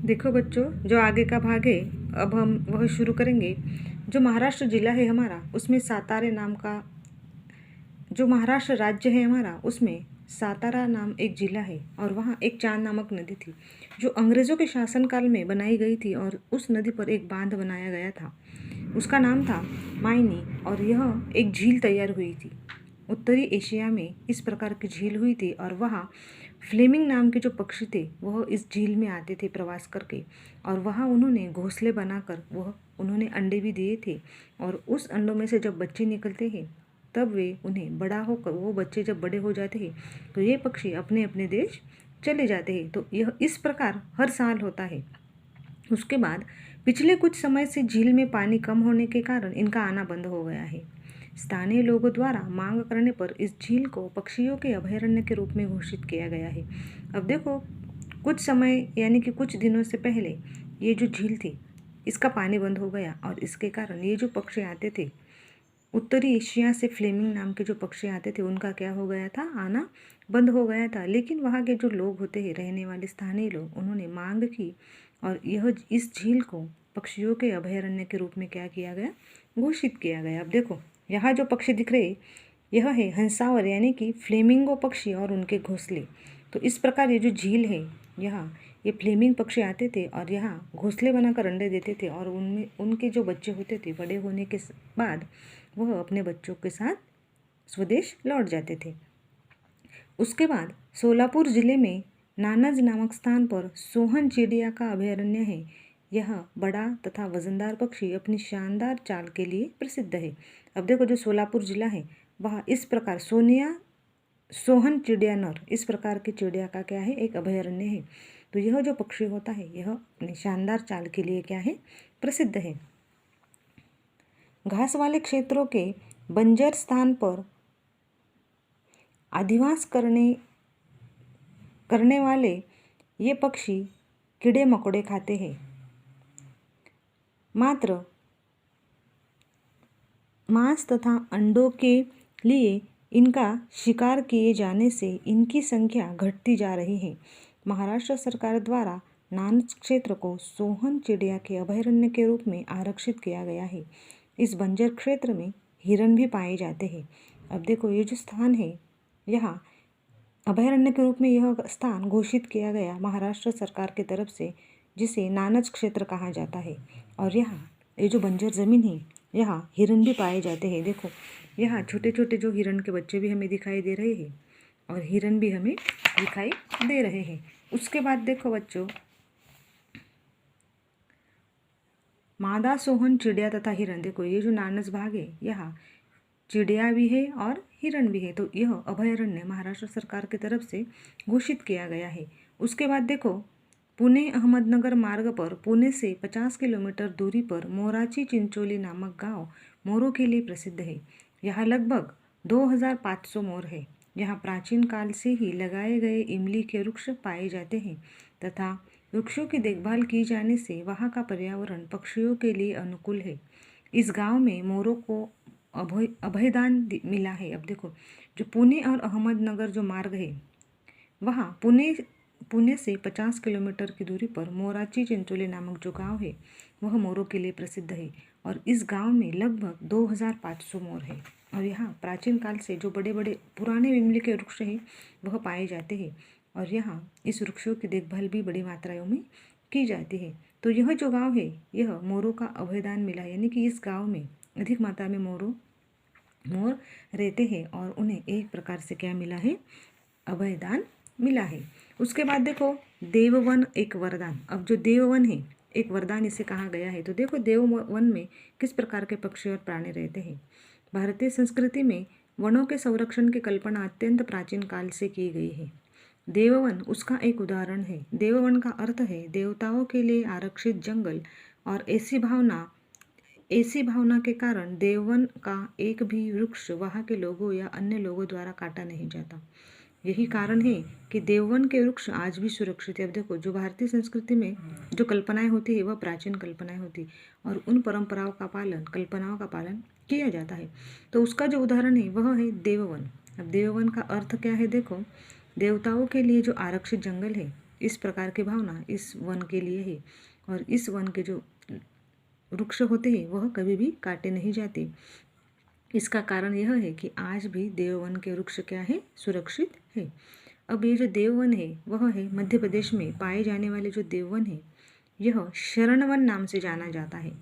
देखो बच्चों, जो आगे का भाग है अब हम वह शुरू करेंगे। जो महाराष्ट्र जिला है हमारा, उसमें सातारे नाम का, जो महाराष्ट्र राज्य है हमारा, उसमें सातारा नाम एक जिला है और वहाँ एक चांद नामक नदी थी जो अंग्रेज़ों के शासनकाल में बनाई गई थी और उस नदी पर एक बांध बनाया गया था। उसका नाम था मायनी और यह एक झील तैयार हुई थी। उत्तरी एशिया में इस प्रकार की झील हुई थी और वहाँ फ्लेमिंग नाम के जो पक्षी थे वह इस झील में आते थे प्रवास करके, और वहाँ उन्होंने घोंसले बनाकर वह उन्होंने अंडे भी दिए थे। और उस अंडों में से जब बच्चे निकलते हैं तब वे उन्हें बड़ा होकर, वो बच्चे जब बड़े हो जाते हैं तो ये पक्षी अपने अपने देश चले जाते हैं। तो यह इस प्रकार हर साल होता है। उसके बाद पिछले कुछ समय से झील में पानी कम होने के कारण इनका आना बंद हो गया है। स्थानीय लोगों द्वारा मांग करने पर इस झील को पक्षियों के अभयारण्य के रूप में घोषित किया गया है। अब देखो, कुछ समय यानी कि कुछ दिनों से पहले ये जो झील थी इसका पानी बंद हो गया और इसके कारण ये जो पक्षी आते थे, उत्तरी एशिया से फ्लेमिंग नाम के जो पक्षी आते थे, उनका क्या हो गया था, आना बंद हो गया था। लेकिन वहाँ के जो लोग होते हैं, रहने वाले स्थानीय लोग, उन्होंने मांग की और यह इस झील को पक्षियों के अभयारण्य के रूप में क्या किया गया, घोषित किया गया। अब देखो, यहाँ जो पक्षी दिख रहे, यह है हंसावर यानी कि फ्लेमिंगो पक्षी और उनके घोंसले। तो इस प्रकार ये जो झील है, यहाँ ये फ्लेमिंग पक्षी आते थे और यहाँ घोंसले बनाकर अंडे देते थे और उनमें उनके जो बच्चे होते थे, बड़े होने के बाद वह अपने बच्चों के साथ स्वदेश लौट जाते थे। उसके बाद सोलापुर जिले में नानज नामक स्थान पर सोहन चिड़िया का अभयारण्य है। यह बड़ा तथा वजनदार पक्षी अपनी शानदार चाल के लिए प्रसिद्ध है। अब देखो, जो सोलापुर जिला है वह इस प्रकार सोहन चिड़िया नर, इस प्रकार की चिड़िया का क्या है, एक अभयारण्य है। तो यह जो पक्षी होता है यह अपनी शानदार चाल के लिए क्या है, प्रसिद्ध है। घास वाले क्षेत्रों के बंजर स्थान पर अधिवास करने वाले ये पक्षी कीड़े मकोड़े खाते हैं। मात्र मांस तथा अंडों के लिए इनका शिकार किए जाने से इनकी संख्या घटती जा रही है। महाराष्ट्र सरकार द्वारा नानज क्षेत्र को सोहन चिड़िया के अभयारण्य के रूप में आरक्षित किया गया है। इस बंजर क्षेत्र में हिरण भी पाए जाते हैं। अब देखो, ये जो स्थान है, यहाँ अभयारण्य के रूप में यह स्थान घोषित किया गया महाराष्ट्र सरकार की तरफ से, जिसे नानज क्षेत्र कहा जाता है। और यहाँ ये जो बंजर ज़मीन है, यहाँ हिरण भी पाए जाते हैं। देखो, यहाँ छोटे छोटे जो हिरण के बच्चे भी हमें दिखाई दे रहे हैं और हिरण भी हमें दिखाई दे रहे हैं। उसके बाद देखो बच्चों, मादा सोहन चिड़िया तथा हिरण। देखो, ये जो नानज भाग है, यहाँ चिड़िया भी है और हिरण भी है। तो यह अभयारण्य महाराष्ट्र सरकार की तरफ से घोषित किया गया है। उसके बाद देखो, पुणे अहमदनगर मार्ग पर पुणे से 50 किलोमीटर दूरी पर मोराची चिंचोली नामक गांव मोरों के लिए प्रसिद्ध है। यहाँ लगभग 2500 मोर है। यहाँ प्राचीन काल से ही लगाए गए इमली के वृक्ष पाए जाते हैं तथा वृक्षों की देखभाल की जाने से वहाँ का पर्यावरण पक्षियों के लिए अनुकूल है। इस गांव में मोरों को अभयदान मिला है। अब देखो, जो पुणे और अहमदनगर जो मार्ग है, वहाँ पुणे से 50 किलोमीटर की दूरी पर मोराची चिंचोली नामक जो गांव है वह मोरों के लिए प्रसिद्ध है और इस गांव में लगभग 2500 मोर है। और यहाँ प्राचीन काल से जो बड़े बड़े पुराने इमली के वृक्ष हैं वह पाए जाते हैं और यहाँ इस वृक्षों की देखभाल भी बड़ी मात्राओं में की जाती है। तो यह जो गाँव है, यह मोरों का अभयदान मिला, यानी कि इस गाँव में अधिक मात्रा में मोर रहते हैं और उन्हें एक प्रकार से क्या मिला है, अभयदान मिला है। उसके बाद देखो, देववन एक वरदान। अब जो देववन है, एक वरदान इसे कहा गया है। तो देखो, देववन में किस प्रकार के पक्षी और प्राणी रहते हैं। भारतीय संस्कृति में वनों के संरक्षण की कल्पना अत्यंत प्राचीन काल से की गई है। देववन उसका एक उदाहरण है। देववन का अर्थ है देवताओं के लिए आरक्षित जंगल, और ऐसी भावना के कारण देववन का एक भी वृक्ष वहाँ के लोगों या अन्य लोगों द्वारा काटा नहीं जाता। यही कारण है कि देववन के वृक्ष आज भी सुरक्षित है। अब देखो, जो भारतीय संस्कृति में जो कल्पनाएं होती है वह प्राचीन कल्पनाएं होती और उन परंपराओं का कल्पनाओं का पालन किया जाता है। तो उसका जो उदाहरण है वह है देववन। अब देववन का अर्थ क्या है, देखो, देवताओं के लिए जो आरक्षित जंगल है, इस प्रकार की भावना इस वन के लिए है। और इस वन के जो वृक्ष होते हैं वह कभी भी काटे नहीं जाते। इसका कारण यह है कि आज भी देववन के वृक्ष क्या है, सुरक्षित है। अब ये जो देववन है वह है मध्य प्रदेश में पाए जाने वाले जो देववन है यह शरणवन नाम से जाना जाता है।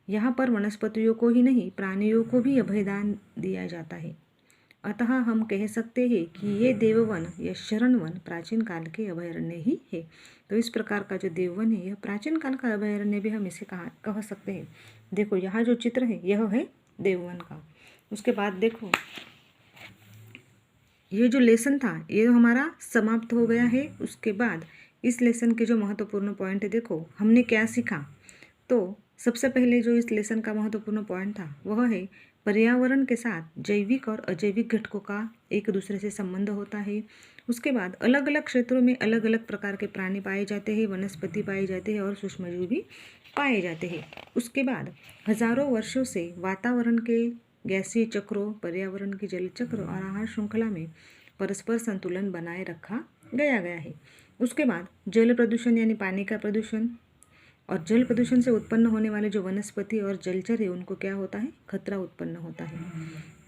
यहाँ पर वनस्पतियों को ही नहीं प्राणियों को भी अभयदान दिया जाता है। अतः हम कह सकते हैं कि ये देववन या शरणवन प्राचीन काल के अभयारण्य ही है। तो इस प्रकार का जो देववन है यह प्राचीन काल का अभयारण्य भी हम इसे कह सकते हैं। देखो यहाँ जो चित्र है यह है देववन का। उसके बाद देखो ये जो लेसन था ये हमारा समाप्त हो गया है। उसके बाद इस लेसन के जो महत्वपूर्ण पॉइंट है, देखो हमने क्या सीखा। तो सबसे पहले जो इस लेसन का महत्वपूर्ण पॉइंट था वह है पर्यावरण के साथ जैविक और अजैविक घटकों का एक दूसरे से संबंध होता है। उसके बाद अलग अलग क्षेत्रों में अलग अलग प्रकार के प्राणी पाए जाते हैं, वनस्पति पाए जाते हैं और सूक्ष्मजीव भी पाए जाते हैं। उसके बाद हजारों वर्षों से वातावरण के गैसीय चक्रों, पर्यावरण की जल चक्र और आहार श्रृंखला में परस्पर संतुलन बनाए रखा गया है। उसके बाद जल प्रदूषण यानी पानी का प्रदूषण और जल प्रदूषण से उत्पन्न होने वाले जो वनस्पति और जलचर है उनको क्या होता है, खतरा उत्पन्न होता है।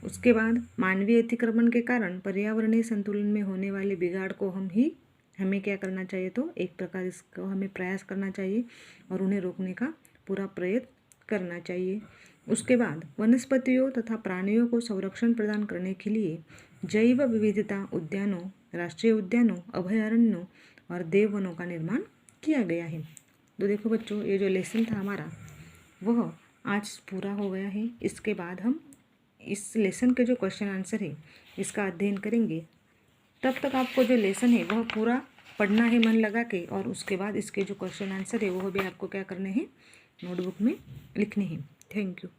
उसके बाद मानवीय अतिक्रमण के कारण पर्यावरणीय संतुलन में होने वाले बिगाड़ को हमें क्या करना चाहिए, तो एक प्रकार इसको हमें प्रयास करना चाहिए और उन्हें रोकने का पूरा प्रयत्न करना चाहिए। उसके बाद वनस्पतियों तथा प्राणियों को संरक्षण प्रदान करने के लिए जैव विविधता उद्यानों, राष्ट्रीय उद्यानों, अभयारण्यों और देववनों का निर्माण किया गया है। तो देखो बच्चों ये जो लेसन था हमारा वह आज पूरा हो गया है। इसके बाद हम इस लेसन के जो क्वेश्चन आंसर है इसका अध्ययन करेंगे। तब तक आपको जो लेसन है वह पूरा पढ़ना है मन लगा के, और उसके बाद इसके जो क्वेश्चन आंसर है वह भी आपको क्या करने हैं, नोटबुक में लिखने हैं। Thank you.